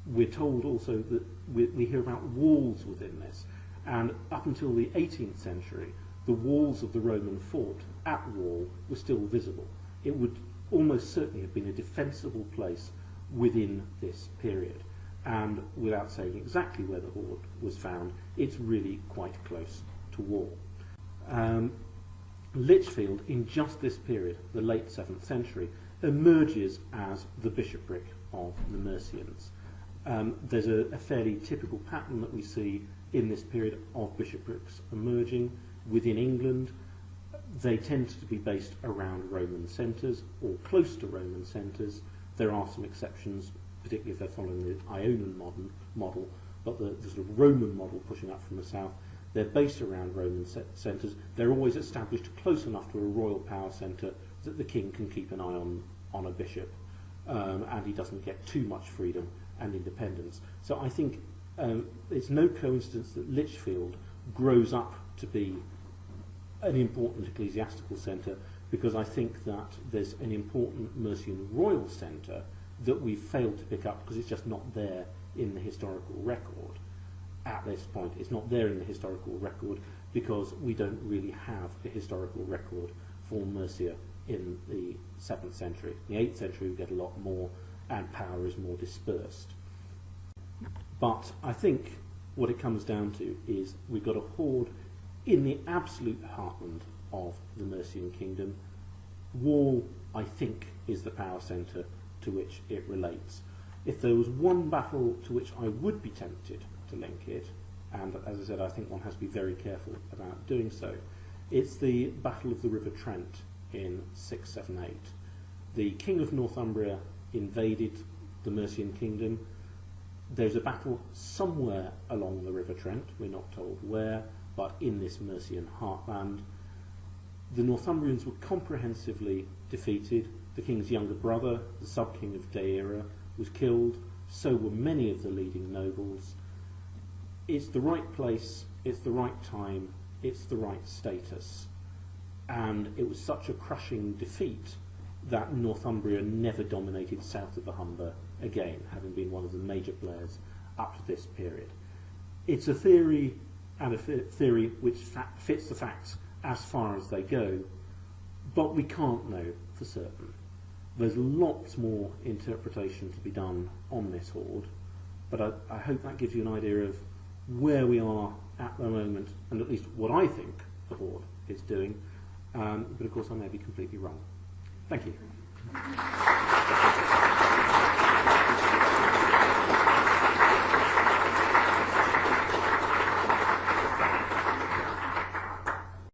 We're told also that we hear about walls within this, and up until the 18th century, the walls of the Roman fort at Wall were still visible. It would almost certainly have been a defensible place within this period. And without saying exactly where the hoard was found, it's really quite close to Wall. Lichfield, in just this period, the late 7th century, emerges as the bishopric of the Mercians. There's a fairly typical pattern that we see in this period of bishoprics emerging within England. They tend to be based around Roman centres or close to Roman centres. There are some exceptions, particularly if they're following the Ionian model, but the sort of Roman model pushing up from the south, they're based around Roman centres. They're always established close enough to a royal power centre that the king can keep an eye on a bishop, and he doesn't get too much freedom and independence. So I think it's no coincidence that Lichfield grows up to be an important ecclesiastical centre, because I think that there's an important Mercian royal centre that we've failed to pick up because it's just not there in the historical record. At this point, it's not there in the historical record, because we don't really have a historical record for Mercia in the 7th century. In the 8th century we get a lot more, and power is more dispersed. But I think what it comes down to is we've got a hoard in the absolute heartland of the Mercian kingdom. Wall, I think, is the power centre to which it relates. If there was one battle to which I would be tempted to link it, and as I said, I think one has to be very careful about doing so, it's the Battle of the River Trent in 678. The King of Northumbria invaded the Mercian kingdom. There's a battle somewhere along the River Trent, we're not told where, but in this Mercian heartland. The Northumbrians were comprehensively defeated. The king's younger brother, the sub-king of Deira, was killed. So were many of the leading nobles. It's the right place, it's the right time, it's the right status. And it was such a crushing defeat that Northumbria never dominated south of the Humber again, having been one of the major players up to this period. It's a theory, and a theory which fits the facts as far as they go, but we can't know for certain. There's lots more interpretation to be done on this hoard, but I hope that gives you an idea of where we are at the moment, and at least what I think the hoard is doing, but of course I may be completely wrong. Thank you.